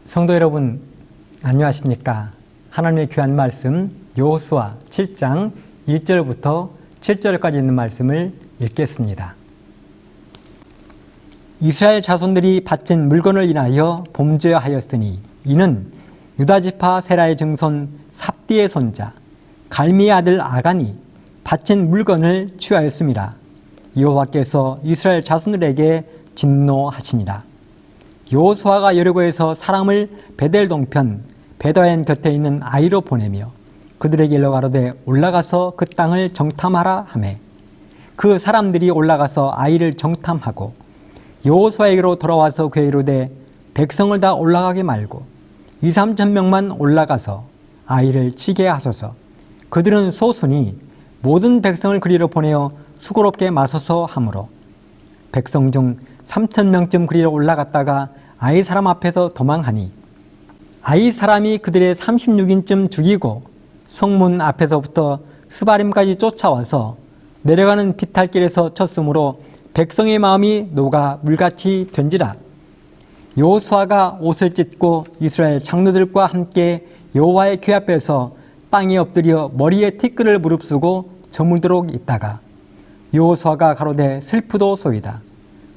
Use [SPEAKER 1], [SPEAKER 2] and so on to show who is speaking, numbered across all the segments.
[SPEAKER 1] 성도 여러분, 안녕하십니까? 하나님의 귀한 말씀 여호수아 7장 1절부터 7절까지 있는 말씀을 읽겠습니다. 이스라엘 자손들이 바친 물건을 인하여 범죄하였으니 이는 유다지파 세라의 증손 삽디의 손자 갈미의 아들 아간이 바친 물건을 취하였음이라. 여호와께서 이스라엘 자손들에게 진노하시니라. 여호수아가 여리고에서 사람을 베델 동편 베다엔 곁에 있는 아이로 보내며 그들에게 일러 가로되 올라가서 그 땅을 정탐하라 하매 그 사람들이 올라가서 아이를 정탐하고 여호수아에게로 돌아와서 그에게 이르되 백성을 다 올라가게 말고 2-3천 명만 올라가서 아이를 치게 하소서. 그들은 소순이 모든 백성을 그리로 보내어 수고롭게 맞서서 하므로 백성 중 3천 명쯤 그리로 올라갔다가 아이 사람 앞에서 도망하니 아이 사람이 그들의 36인쯤 죽이고 성문 앞에서부터 스바림까지 쫓아와서 내려가는 비탈길에서 쳤으므로 백성의 마음이 녹아 물같이 된지라. 여호수아가 옷을 찢고 이스라엘 장로들과 함께 여호와의 궤 앞에서 땅에 엎드려 머리에 티끌을 무릅쓰고 저물도록 있다가 여호수아가 가로되 슬프도소이다.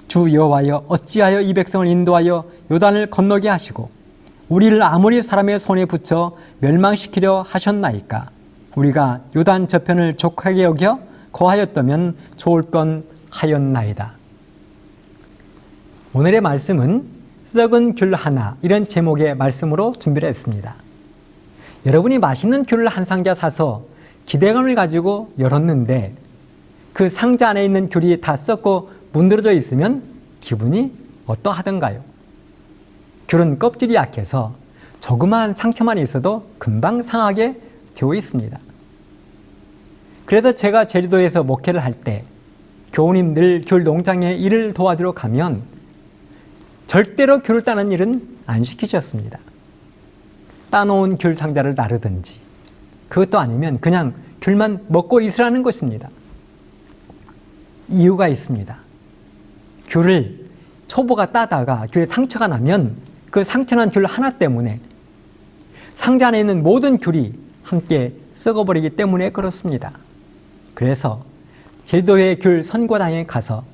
[SPEAKER 1] 주 여호와여 어찌하여 이 백성을 인도하여 요단을 건너게 하시고 우리를 아모리 사람의 손에 붙여 멸망시키려 하셨나이까. 우리가 요단 저편을 족하게 여겨 거하였다면 좋을 뻔하였나이다. 오늘의 말씀은 썩은 귤 하나, 이런 제목의 말씀으로 준비를 했습니다. 여러분이 맛있는 귤을 한 상자 사서 기대감을 가지고 열었는데 그 상자 안에 있는 귤이 다 썩고 문드러져 있으면 기분이 어떠하던가요? 귤은 껍질이 약해서 조그마한 상처만 있어도 금방 상하게 되어 있습니다. 그래서 제가 제주도에서 목회를 할 때 교우님들 귤 농장에 일을 도와주러 가면 절대로 귤을 따는 일은 안 시키셨습니다. 따놓은 귤 상자를 나르든지 그것도 아니면 그냥 귤만 먹고 있으라는 것입니다. 이유가 있습니다. 귤을 초보가 따다가 귤에 상처가 나면 그 상처난 귤 하나 때문에 상자 안에 있는 모든 귤이 함께 썩어버리기 때문에 그렇습니다. 그래서 제주도의 귤 선고당에 가서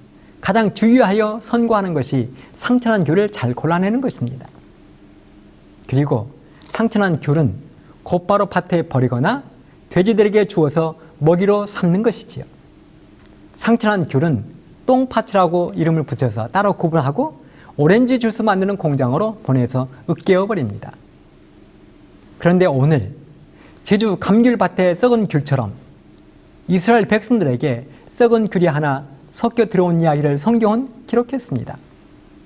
[SPEAKER 1] 가장 주의하여 선고하는 것이 상처난 귤을 잘 골라내는 것입니다. 그리고 상처난 귤은 곧바로 밭에 버리거나 돼지들에게 주어서 먹이로 삼는 것이지요. 상처난 귤은 똥파츠라고 이름을 붙여서 따로 구분하고 오렌지 주스 만드는 공장으로 보내서 으깨어버립니다. 그런데 오늘 제주 감귤밭에 썩은 귤처럼 이스라엘 백성들에게 썩은 귤이 하나 섞여 들어온 이야기를 성경은 기록했습니다.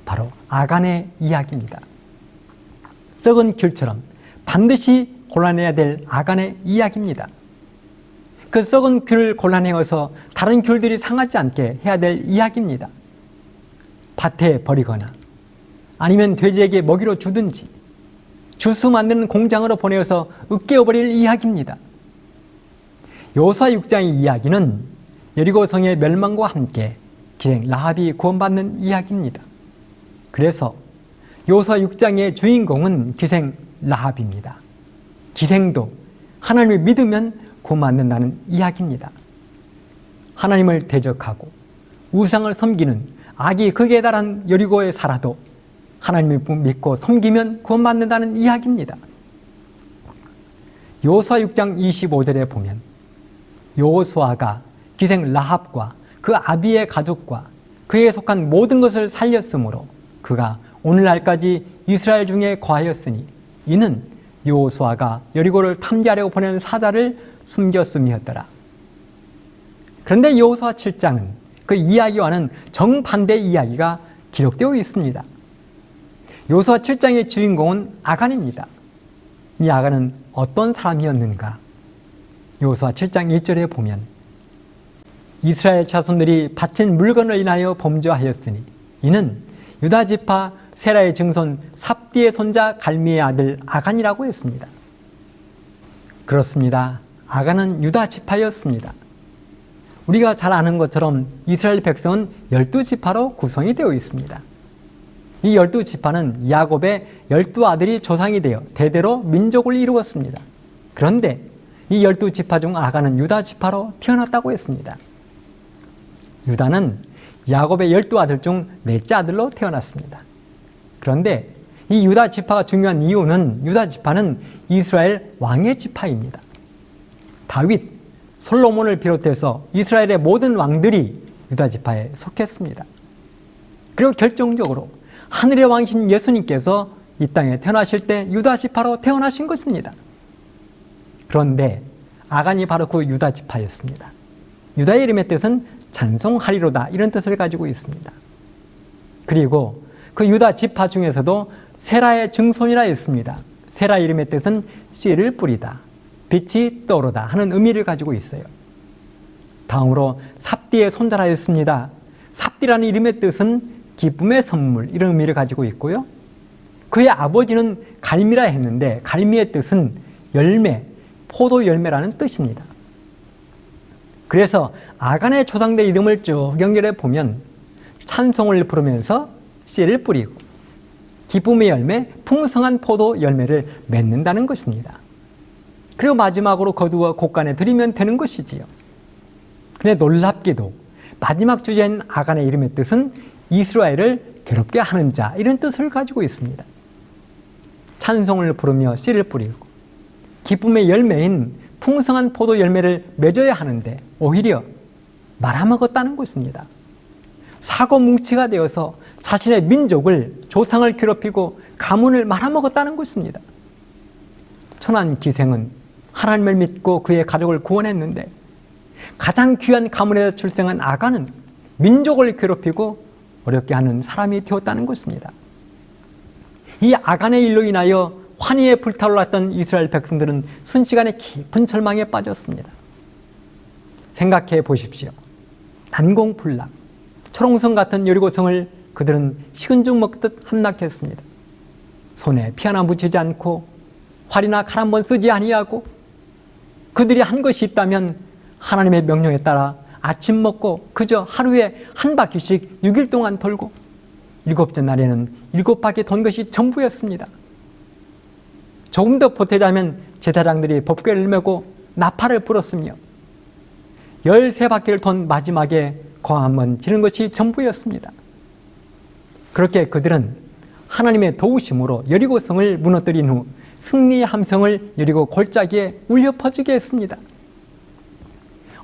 [SPEAKER 1] 바로 아간의 이야기입니다. 썩은 귤처럼 반드시 골라내야 될 아간의 이야기입니다. 그 썩은 귤을 골라내어서 다른 귤들이 상하지 않게 해야 될 이야기입니다. 밭에 버리거나 아니면 돼지에게 먹이로 주든지 주스 만드는 공장으로 보내어서 으깨어버릴 이야기입니다. 여호수아 6장의 이야기는 여리고성의 멸망과 함께 기생 라합이 구원받는 이야기입니다. 그래서 여호수아 6장의 주인공은 기생 라합입니다. 기생도 하나님을 믿으면 구원받는다는 이야기입니다. 하나님을 대적하고 우상을 섬기는 악이 극에 달한 여리고에 살아도 하나님을 믿고 섬기면 구원받는다는 이야기입니다. 여호수아 6장 25절에 보면 여호수아가 기생 라합과 그 아비의 가족과 그에 속한 모든 것을 살렸으므로 그가 오늘날까지 이스라엘 중에 거하였으니 이는 여호수아가 여리고를 탐지하려고 보낸 사자를 숨겼음이었더라. 그런데 여호수아 7장은 그 이야기와는 정반대의 이야기가 기록되어 있습니다. 여호수아 7장의 주인공은 아간입니다. 이 아간은 어떤 사람이었는가? 여호수아 7장 1절에 보면 이스라엘 자손들이 바친 물건을 인하여 범죄하였으니 이는 유다지파 세라의 증손 삽디의 손자 갈미의 아들 아간이라고 했습니다. 그렇습니다. 아간은 유다지파였습니다. 우리가 잘 아는 것처럼 이스라엘 백성은 12지파로 구성이 되어 있습니다. 이 12지파는 야곱의 12아들이 조상이 되어 대대로 민족을 이루었습니다. 그런데 이 12지파 중 아가는 유다지파로 태어났다고 했습니다. 유다는 야곱의 12아들 중 넷째 아들로 태어났습니다. 그런데 이 유다지파가 중요한 이유는 유다지파는 이스라엘 왕의 지파입니다. 다윗, 솔로몬을 비롯해서 이스라엘의 모든 왕들이 유다지파에 속했습니다. 그리고 결정적으로 하늘의 왕이신 예수님께서 이 땅에 태어나실 때 유다지파로 태어나신 것입니다. 그런데 아간이 바로 그 유다지파였습니다. 유다의 이름의 뜻은 찬송하리로다, 이런 뜻을 가지고 있습니다. 그리고 그 유다지파 중에서도 세라의 증손이라 했습니다. 세라 이름의 뜻은 씨를 뿌리다, 빛이 떠오르다 하는 의미를 가지고 있어요. 다음으로 삽디의 손자라 했습니다. 삽디라는 이름의 뜻은 기쁨의 선물, 이런 의미를 가지고 있고요. 그의 아버지는 갈미라 했는데 갈미의 뜻은 열매, 포도 열매라는 뜻입니다. 그래서 아간의 조상들 이름을 쭉 연결해 보면 찬송을 부르면서 씨를 뿌리고 기쁨의 열매, 풍성한 포도 열매를 맺는다는 것입니다. 그리고 마지막으로 거두어 곡간에 드리면 되는 것이지요. 그런데 놀랍게도 마지막 주제인 아간의 이름의 뜻은 이스라엘을 괴롭게 하는 자, 이런 뜻을 가지고 있습니다. 찬송을 부르며 씨를 뿌리고 기쁨의 열매인 풍성한 포도 열매를 맺어야 하는데 오히려 말아먹었다는 것입니다. 사고뭉치가 되어서 자신의 민족을, 조상을 괴롭히고 가문을 말아먹었다는 것입니다. 천한 기생은 하나님을 믿고 그의 가족을 구원했는데 가장 귀한 가문에서 출생한 아간은 민족을 괴롭히고 어렵게 하는 사람이 되었다는 것입니다. 이 아간의 일로 인하여 환희에 불타올랐던 이스라엘 백성들은 순식간에 깊은 절망에 빠졌습니다. 생각해 보십시오. 난공불락, 초롱성 같은 여리고성을 그들은 식은 죽 먹듯 함락했습니다. 손에 피 하나 묻히지 않고 활이나 칼 한 번 쓰지 아니하고 그들이 한 것이 있다면 하나님의 명령에 따라 아침 먹고 그저 하루에 한 바퀴씩 6일 동안 돌고 7째 날에는 7바퀴 돈 것이 전부였습니다. 조금 더 보태자면 제사장들이 법궤를 메고 나팔을 불었으며 13바퀴를 돈 마지막에 거 한번 지른 것이 전부였습니다. 그렇게 그들은 하나님의 도우심으로 여리고성을 무너뜨린 후 승리의 함성을 여리고 골짜기에 울려 퍼지게 했습니다.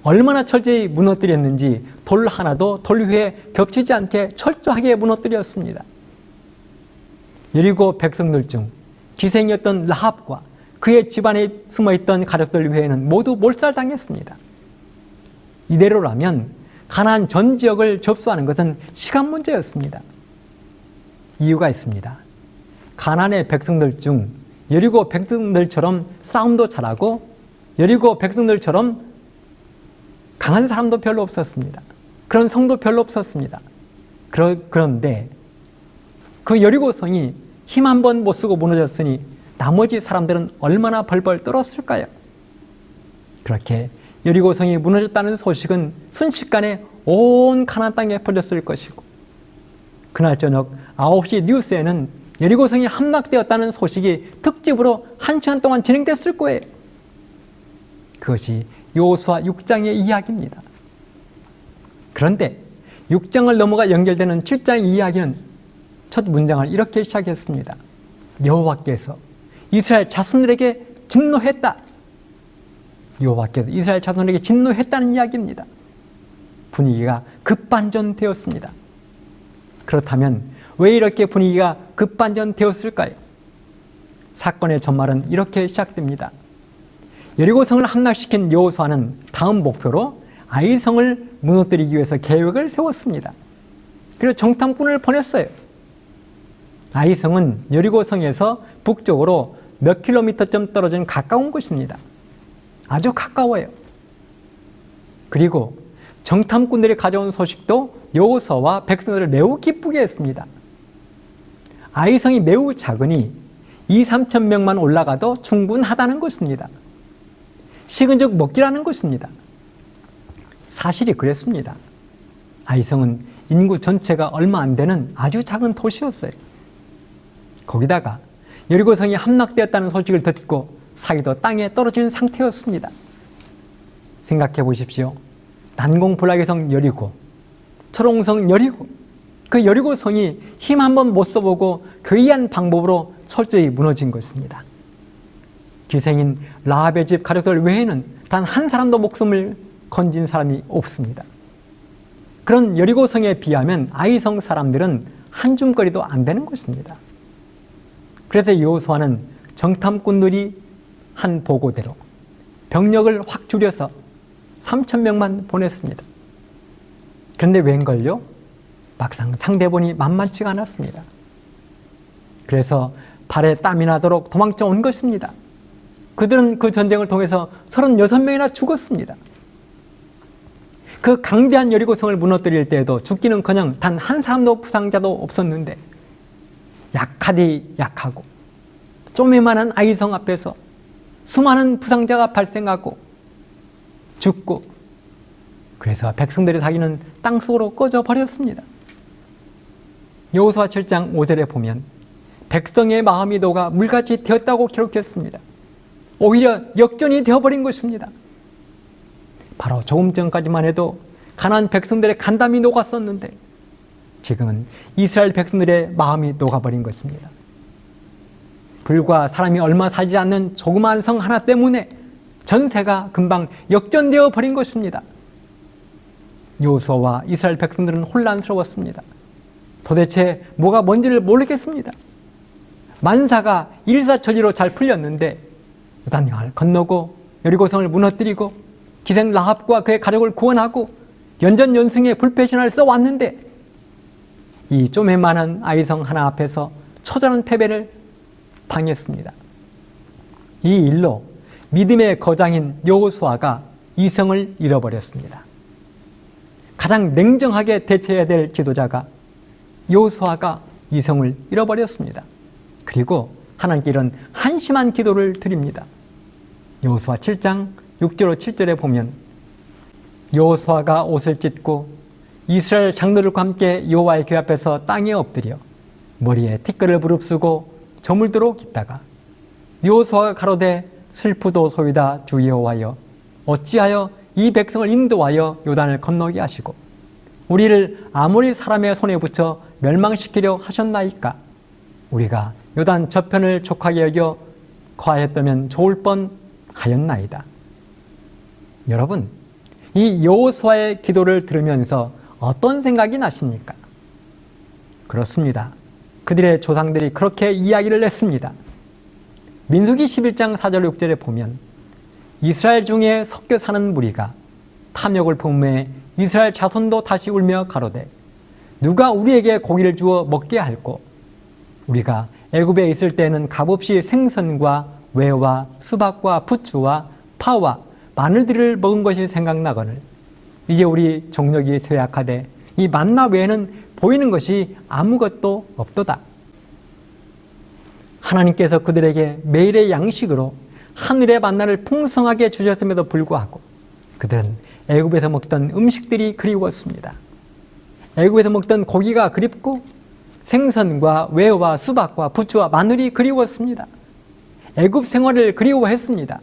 [SPEAKER 1] 얼마나 철저히 무너뜨렸는지 돌 하나도 돌 위에 겹치지 않게 철저하게 무너뜨렸습니다. 여리고 백성들 중 기생이었던 라합과 그의 집안에 숨어있던 가족들 외에는 모두 몰살당했습니다. 이대로라면 가나안 전 지역을 접수하는 것은 시간 문제였습니다. 이유가 있습니다. 가나안의 백성들 중 여리고 백성들처럼 싸움도 잘하고 여리고 백성들처럼 강한 사람도 별로 없었습니다. 그런 성도 별로 없었습니다. 그런데 그 여리고성이 힘 한 번 못 쓰고 무너졌으니 나머지 사람들은 얼마나 벌벌 떨었을까요? 그렇게 여리고성이 무너졌다는 소식은 순식간에 온 가나안 땅에 퍼졌을 것이고 그날 저녁 9시 뉴스에는 여리고성이 함락되었다는 소식이 특집으로 1시간 동안 진행됐을 거예요. 그것이 여호수아 6장의 이야기입니다. 그런데 6장을 넘어가 연결되는 7장의 이야기는 첫 문장을 이렇게 시작했습니다. 여호와께서 이스라엘 자손들에게 진노했다. 여호와께서 이스라엘 자손에게 진노했다는 이야기입니다. 분위기가 급반전되었습니다. 그렇다면 왜 이렇게 분위기가 급반전되었을까요? 사건의 전말은 이렇게 시작됩니다. 여리고성을 함락시킨 여호수아는 다음 목표로 아이성을 무너뜨리기 위해서 계획을 세웠습니다. 그리고 정탐꾼을 보냈어요. 아이성은 여리고성에서 북쪽으로 몇 킬로미터쯤 떨어진 가까운 곳입니다. 아주 가까워요. 그리고 정탐꾼들이 가져온 소식도 여호수아와 백성들을 매우 기쁘게 했습니다. 아이성이 매우 작으니 2~3천 명만 올라가도 충분하다는 것입니다. 식은 죽 먹기라는 것입니다. 사실이 그랬습니다. 아이성은 인구 전체가 얼마 안 되는 아주 작은 도시였어요. 거기다가 여리고성이 함락되었다는 소식을 듣고 사이도 땅에 떨어지는 상태였습니다. 생각해 보십시오. 난공불락의 성 여리고, 철옹성 여리고, 그 여리고성이 힘 한번 못 써보고 괴이한 방법으로 철저히 무너진 것입니다. 기생인 라합의 집 가족들 외에는 단 한 사람도 목숨을 건진 사람이 없습니다. 그런 여리고성에 비하면 아이성 사람들은 한 줌거리도 안 되는 것입니다. 그래서 여호수아는 정탐꾼들이 한 보고대로 병력을 확 줄여서 3,000명만 보냈습니다. 그런데 웬걸요? 막상 상대본이 만만치가 않았습니다. 그래서 발에 땀이 나도록 도망쳐 온 것입니다. 그들은 그 전쟁을 통해서 36명이나 죽었습니다. 그 강대한 여리고성을 무너뜨릴 때에도 죽기는커녕 단 한 사람도 부상자도 없었는데 약하디 약하고 쪼매만한 아이성 앞에서 수많은 부상자가 발생하고 죽고, 그래서 백성들의 사기는 땅속으로 꺼져버렸습니다. 여호수아 7장 5절에 보면 백성의 마음이 녹아 물같이 되었다고 기록했습니다. 오히려 역전이 되어버린 것입니다. 바로 조금 전까지만 해도 가나안 백성들의 간담이 녹았었는데 지금은 이스라엘 백성들의 마음이 녹아버린 것입니다. 불과 사람이 얼마 살지 않는 조그마한 성 하나 때문에 전세가 금방 역전되어 버린 것입니다. 여호수아와 이스라엘 백성들은 혼란스러웠습니다. 도대체 뭐가 뭔지를 모르겠습니다. 만사가 일사천리로 잘 풀렸는데 요단강을 건너고 여리고성을 무너뜨리고 기생 라합과 그의 가족을 구원하고 연전연승의 불패신화를 써왔는데 이 쪼매만한 아이성 하나 앞에서 처절한 패배를 당했습니다. 이 일로 믿음의 거장인 여호수아가 이성을 잃어버렸습니다. 가장 냉정하게 대처해야 될 지도자가 여호수아가 이성을 잃어버렸습니다. 그리고 하나님께 이런 한심한 기도를 드립니다. 여호수아 7장 6절 7절에 보면 여호수아가 옷을 찢고 이스라엘 장로들과 함께 여호와의 궤 앞에서 땅에 엎드려 머리에 티끌을 부릅쓰고 저물도록 있다가 여호수아가 가로되 슬프도소이다 주 여호와여, 어찌하여 이 백성을 인도하여 요단을 건너게 하시고 우리를 아모리 사람의 손에 붙여 멸망시키려 하셨나이까? 우리가 요단 저편을 족하게 여겨 거하였다면 좋을 뻔하였나이다. 여러분, 이 여호수아의 기도를 들으면서 어떤 생각이 나십니까? 그렇습니다. 그들의 조상들이 그렇게 이야기를 했습니다. 민수기 11장 4절 6절에 보면 이스라엘 중에 섞여 사는 무리가 탐욕을 품에 이스라엘 자손도 다시 울며 가로되 누가 우리에게 고기를 주어 먹게 할꼬? 우리가 애굽에 있을 때는 값없이 생선과 외와 수박과 부추와 파와 마늘들을 먹은 것이 생각나거늘 이제 우리 정력이 쇠약하되 이 만나 외에는 보이는 것이 아무것도 없도다. 하나님께서 그들에게 매일의 양식으로 하늘의 만나를 풍성하게 주셨음에도 불구하고 그들은 애굽에서 먹던 음식들이 그리웠습니다. 애굽에서 먹던 고기가 그립고 생선과 외와 수박과 부추와 마늘이 그리웠습니다. 애굽 생활을 그리워했습니다.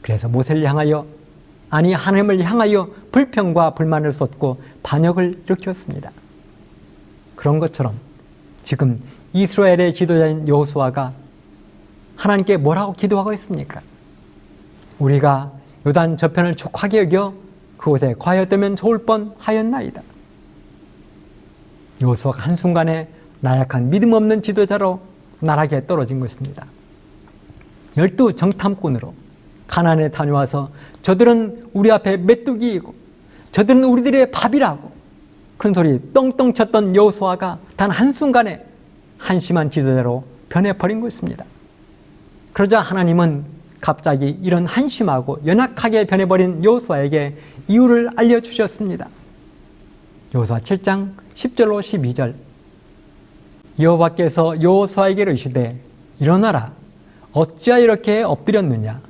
[SPEAKER 1] 그래서 모세를 향하여, 아니 하나님을 향하여 불평과 불만을 쏟고 반역을 일으켰습니다. 그런 것처럼 지금 이스라엘의 지도자인 여호수아가 하나님께 뭐라고 기도하고 있습니까? 우리가 요단 저편을 족하게 여겨 그곳에 거하였다면 좋을 뻔하였나이다. 여호수아가 한순간에 나약한 믿음 없는 지도자로 나락에 떨어진 것입니다. 12 정탐꾼으로 가나안에 다녀와서 저들은 우리 앞에 메뚜기이고 저들은 우리들의 밥이라고 큰소리 떵떵 쳤던 여호수아가 단 한순간에 한심한 지도자로 변해버린 것입니다. 그러자 하나님은 갑자기 이런 한심하고 연약하게 변해버린 여호수아에게 이유를 알려주셨습니다. 여호수아 7장 10절로 12절 여호와께서 여호수아에게 이르시되 일어나라, 어찌하여 이렇게 엎드렸느냐?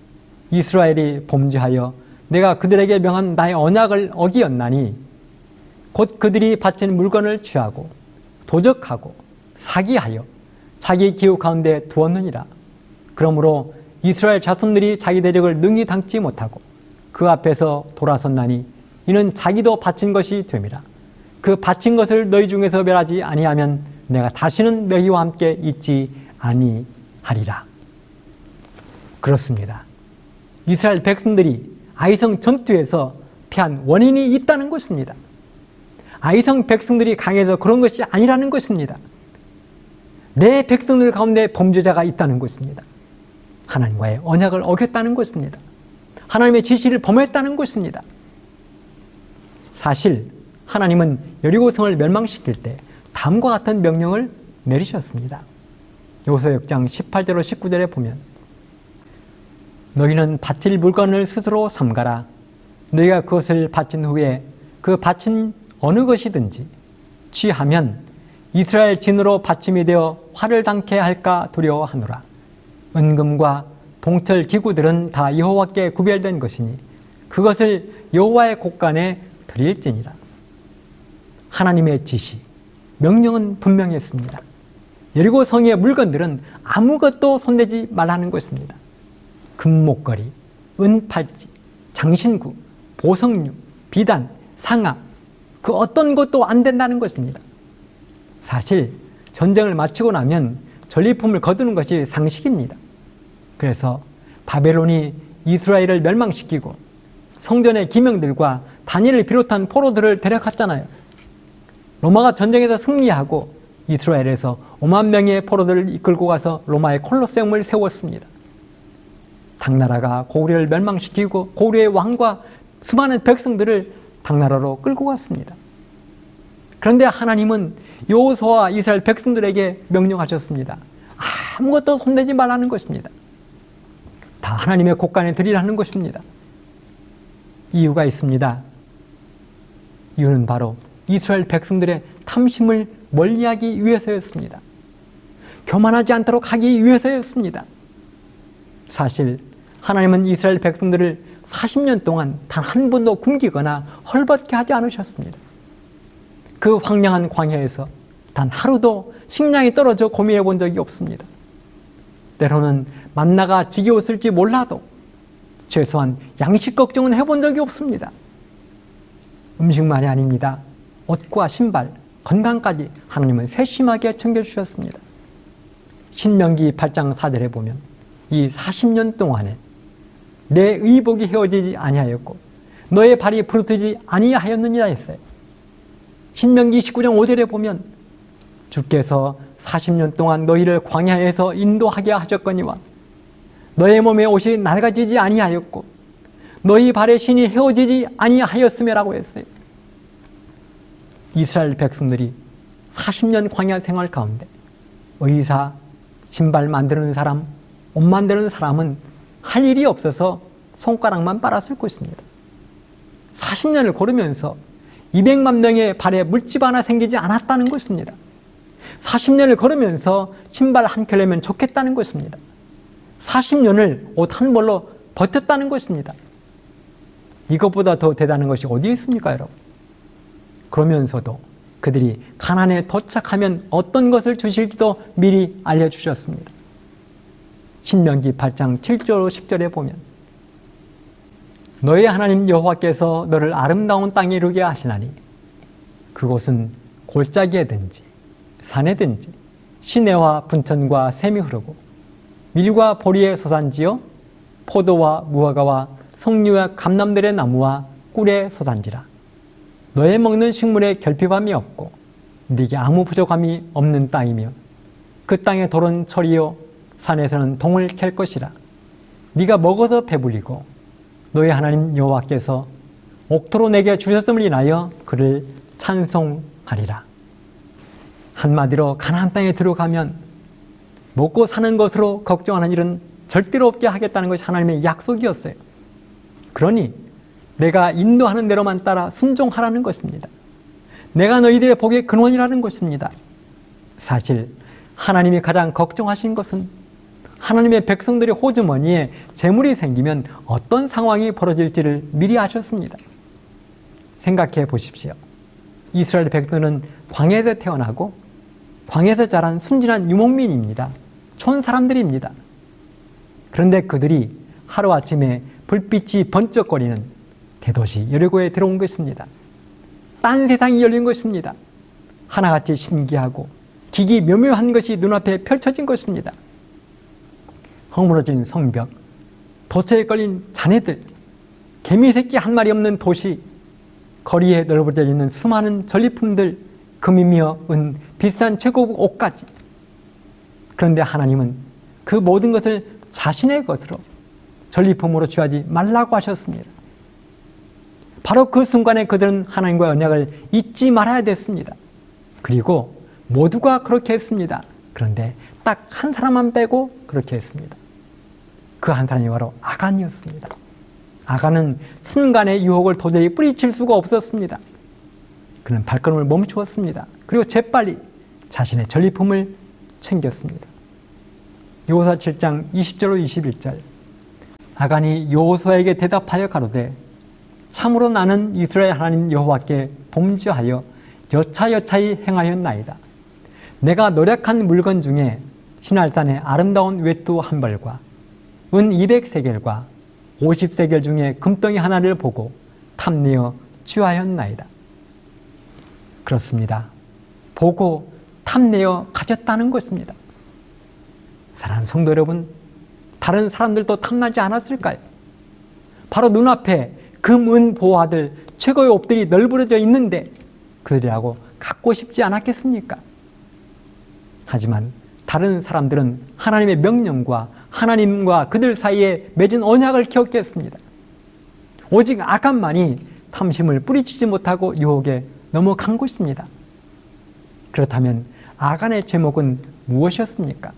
[SPEAKER 1] 이스라엘이 범죄하여 내가 그들에게 명한 나의 언약을 어기었나니 곧 그들이 바친 물건을 취하고 도적하고 사기하여 자기 기후 가운데 두었느니라. 그러므로 이스라엘 자손들이 자기 대적을 능히 당치 못하고 그 앞에서 돌아섰나니 이는 자기도 바친 것이 됨이라. 그 바친 것을 너희 중에서 멸하지 아니하면 내가 다시는 너희와 함께 있지 아니하리라. 그렇습니다. 이스라엘 백성들이 아이성 전투에서 패한 원인이 있다는 것입니다. 아이성 백성들이 강해서 그런 것이 아니라는 것입니다. 내 백성들 가운데 범죄자가 있다는 것입니다. 하나님과의 언약을 어겼다는 것입니다. 하나님의 지시를 범했다는 것입니다. 사실 하나님은 여리고성을 멸망시킬 때 다음과 같은 명령을 내리셨습니다. 여호수아 6장 18절로 19절에 보면 너희는 바칠 물건을 스스로 삼가라. 너희가 그것을 바친 후에 그 바친 어느 것이든지 취하면 이스라엘 진으로 받침이 되어 화를 당케 할까 두려워하노라. 은금과 동철 기구들은 다 여호와께 구별된 것이니 그것을 여호와의 곳간에 드릴지니라. 하나님의 지시, 명령은 분명했습니다. 여리고 성의 물건들은 아무것도 손대지 말라는 것입니다. 금목걸이, 은팔찌, 장신구, 보석류, 비단, 상아, 그 어떤 것도 안 된다는 것입니다. 사실 전쟁을 마치고 나면 전리품을 거두는 것이 상식입니다. 그래서 바벨론이 이스라엘을 멸망시키고 성전의 기명들과 다니엘을 비롯한 포로들을 데려갔잖아요. 로마가 전쟁에서 승리하고 이스라엘에서 5만 명의 포로들을 이끌고 가서 로마의 콜로세움을 세웠습니다. 당나라가 고구려를 멸망시키고 고구려의 왕과 수많은 백성들을 당나라로 끌고 갔습니다. 그런데 하나님은 여호수아와 이스라엘 백성들에게 명령하셨습니다. 아무것도 손대지 말라는 것입니다. 다 하나님의 곳간에 드리라는 것입니다. 이유가 있습니다. 이유는 바로 이스라엘 백성들의 탐심을 멀리하기 위해서였습니다. 교만하지 않도록 하기 위해서였습니다. 사실 하나님은 이스라엘 백성들을 40년 동안 단 한 번도 굶기거나 헐벗게 하지 않으셨습니다. 그 황량한 광야에서 단 하루도 식량이 떨어져 고민해 본 적이 없습니다. 때로는 만나가 지겨웠을지 몰라도 최소한 양식 걱정은 해본 적이 없습니다. 음식만이 아닙니다. 옷과 신발, 건강까지 하나님은 세심하게 챙겨주셨습니다. 신명기 8장 4절에 보면 이 40년 동안에 내 의복이 헤어지지 아니하였고 너의 발이 부르트지 아니하였느니라 했어요. 신명기 19장 5절에 보면 주께서 40년 동안 너희를 광야에서 인도하게 하셨거니와 너의 몸에 옷이 낡아지지 아니하였고 너희 발의 신이 헤어지지 아니하였음이라고 했어요. 이스라엘 백성들이 40년 광야 생활 가운데 의사, 신발 만드는 사람, 옷 만드는 사람은 할 일이 없어서 손가락만 빨았을 것입니다. 40년을 걸으면서 200만 명의 발에 물집 하나 생기지 않았다는 것입니다. 40년을 걸으면서 신발 한 켤레면 좋겠다는 것입니다. 40년을 옷 한 벌로 버텼다는 것입니다. 이것보다 더 대단한 것이 어디 있습니까, 여러분? 그러면서도 그들이 가나안에 도착하면 어떤 것을 주실지도 미리 알려주셨습니다. 신명기 8장 7절 10절에 보면 너의 하나님 여호와께서 너를 아름다운 땅에 이르게 하시나니 그곳은 골짜기에든지 산에든지 시내와 분천과 샘이 흐르고 밀과 보리의 소산지요 포도와 무화과와 석류와 감람들의 나무와 꿀의 소산지라. 너의 먹는 식물에 결핍함이 없고 네게 아무 부족함이 없는 땅이며 그 땅의 돌은 철이요 산에서는 동을 캘 것이라. 네가 먹어서 배불리고 너의 하나님 여호와께서 옥토로 내게 주셨음을 인하여 그를 찬송하리라. 한마디로 가나안 땅에 들어가면 먹고 사는 것으로 걱정하는 일은 절대로 없게 하겠다는 것이 하나님의 약속이었어요. 그러니 내가 인도하는 대로만 따라 순종하라는 것입니다. 내가 너희들의 복의 근원이라는 것입니다. 사실 하나님이 가장 걱정하신 것은 하나님의 백성들의 호주머니에 재물이 생기면 어떤 상황이 벌어질지를 미리 아셨습니다. 생각해 보십시오. 이스라엘 백성들은 광야에서 태어나고 광야에서 자란 순진한 유목민입니다. 촌사람들입니다. 그런데 그들이 하루아침에 불빛이 번쩍거리는 대도시 여리고에 들어온 것입니다. 딴 세상이 열린 것입니다. 하나같이 신기하고 기기묘묘한 것이 눈앞에 펼쳐진 것입니다. 허물어진 성벽, 도처에 걸린 자네들, 개미새끼 한 마리 없는 도시, 거리에 널브러져 있는 수많은 전리품들, 금이며 은, 비싼 최고급 옷까지. 그런데 하나님은 그 모든 것을 자신의 것으로 전리품으로 취하지 말라고 하셨습니다. 바로 그 순간에 그들은 하나님과의 언약을 잊지 말아야 됐습니다. 그리고 모두가 그렇게 했습니다. 그런데 딱 한 사람만 빼고 그렇게 했습니다. 그 한 사람이 바로 아간이었습니다. 아간은 순간의 유혹을 도저히 뿌리칠 수가 없었습니다. 그는 발걸음을 멈추었습니다. 그리고 재빨리 자신의 전리품을 챙겼습니다. 여호수아 7장 20절로 21절. 아간이 여호수아에게 대답하여 가로되 참으로 나는 이스라엘 하나님 여호와께 범죄하여 여차여차히 행하였나이다. 내가 노력한 물건 중에 시날산의 아름다운 외투 한 벌과 은 200세겔과 50세겔 중에 금덩이 하나를 보고 탐내어 취하였나이다. 그렇습니다. 보고 탐내어 가졌다는 것입니다. 사랑하는 성도 여러분, 다른 사람들도 탐나지 않았을까요? 바로 눈앞에 금, 은, 보화들, 최고의 옷들이 널브러져 있는데 그들이라고 갖고 싶지 않았겠습니까? 하지만 다른 사람들은 하나님의 명령과 하나님과 그들 사이에 맺은 언약을 기억했습니다. 오직 아간만이 탐심을 뿌리치지 못하고 유혹에 넘어간 것입니다. 그렇다면 아간의 제목은 무엇이었습니까?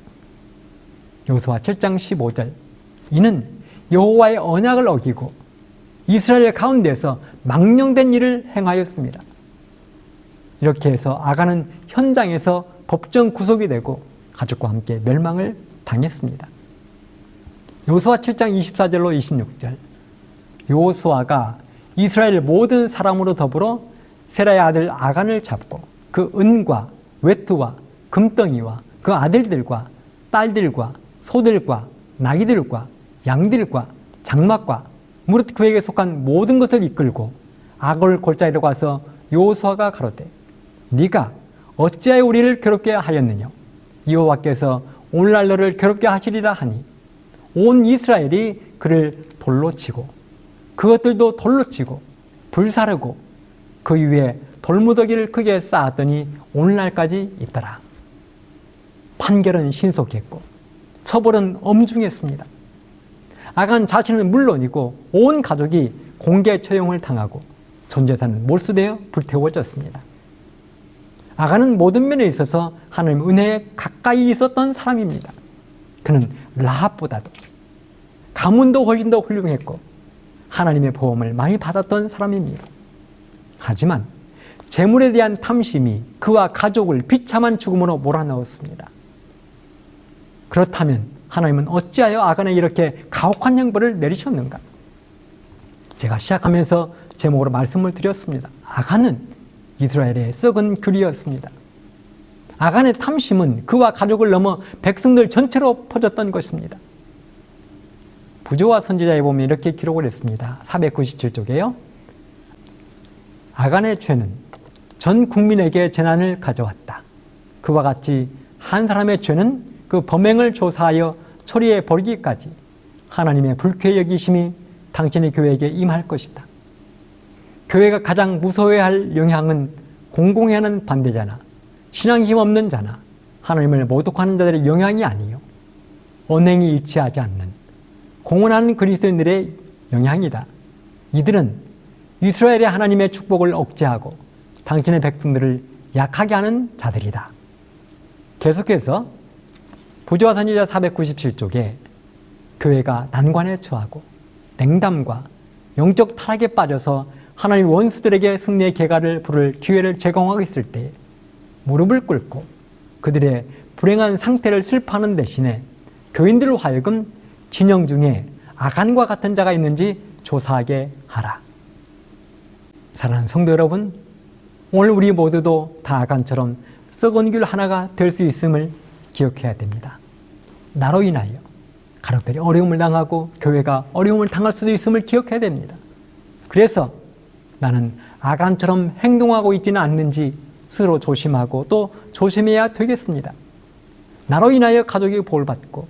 [SPEAKER 1] 여호수아 7장 15절. 이는 여호와의 언약을 어기고 이스라엘 가운데서 망령된 일을 행하였습니다. 이렇게 해서 아간은 현장에서 법정 구속이 되고 가족과 함께 멸망을 당했습니다. 여호수아 7장 24절로 26절. 여호수아가 이스라엘 모든 사람으로 더불어 세라의 아들 아간을 잡고 그 은과 외투와 금덩이와 그 아들들과 딸들과 소들과 나귀들과 양들과 장막과 무릇 그에게 속한 모든 것을 이끌고 아골 골짜기로 가서 여호수아가 가로되 네가 어찌하여 우리를 괴롭게 하였느냐? 여호와께서 오늘날 너를 괴롭게 하시리라 하니 온 이스라엘이 그를 돌로 치고 그것들도 돌로 치고 불사르고 그 위에 돌무더기를 크게 쌓았더니 오늘날까지 있더라. 판결은 신속했고 처벌은 엄중했습니다. 아간 자신은 물론이고 온 가족이 공개 처형을 당하고 전 재산은 몰수되어 불태워졌습니다. 아간은 모든 면에 있어서 하나님 은혜에 가까이 있었던 사람입니다. 그는 라합보다도 가문도 훨씬 더 훌륭했고 하나님의 보험을 많이 받았던 사람입니다. 하지만 재물에 대한 탐심이 그와 가족을 비참한 죽음으로 몰아넣었습니다. 그렇다면 하나님은 어찌하여 아간에 이렇게 가혹한 형벌을 내리셨는가? 제가 시작하면서 제목으로 말씀을 드렸습니다. 아간은 이스라엘의 썩은 귤이었습니다. 아간의 탐심은 그와 가족을 넘어 백성들 전체로 퍼졌던 것입니다. 부조와 선지자에 보면 이렇게 기록을 했습니다. 497쪽에요. 아간의 죄는 전 국민에게 재난을 가져왔다. 그와 같이 한 사람의 죄는 그 범행을 조사하여 처리해 버리기까지 하나님의 불쾌 여기심이 당신의 교회에게 임할 것이다. 교회가 가장 무서워해야 할 영향은 공공히 하는 반대자나 신앙 힘 없는 자나 하나님을 모독하는 자들의 영향이 아니요 언행이 일치하지 않는 공언하는 그리스도인들의 영향이다. 이들은 이스라엘의 하나님의 축복을 억제하고 당신의 백성들을 약하게 하는 자들이다. 계속해서 부조와 선지자 497쪽에 교회가 난관에 처하고 냉담과 영적 타락에 빠져서 하나님 원수들에게 승리의 계가를 부를 기회를 제공하고 있을 때 무릎을 꿇고 그들의 불행한 상태를 슬퍼하는 대신에 교인들로 하여금 진영 중에 아간과 같은 자가 있는지 조사하게 하라. 사랑하는 성도 여러분, 오늘 우리 모두도 다 아간처럼 썩은 귤 하나가 될 수 있음을 기억해야 됩니다. 나로 인하여 가족들이 어려움을 당하고 교회가 어려움을 당할 수도 있음을 기억해야 됩니다. 그래서 나는 아간처럼 행동하고 있지는 않는지 스스로 조심하고 또 조심해야 되겠습니다. 나로 인하여 가족이 복을 받고,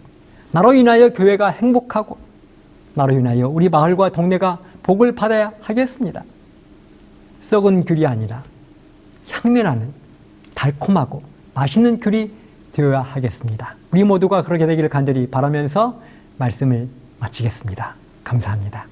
[SPEAKER 1] 나로 인하여 교회가 행복하고, 나로 인하여 우리 마을과 동네가 복을 받아야 하겠습니다. 썩은 귤이 아니라 향내나는 달콤하고 맛있는 귤이 되어야 하겠습니다. 우리 모두가 그렇게 되기를 간절히 바라면서 말씀을 마치겠습니다. 감사합니다.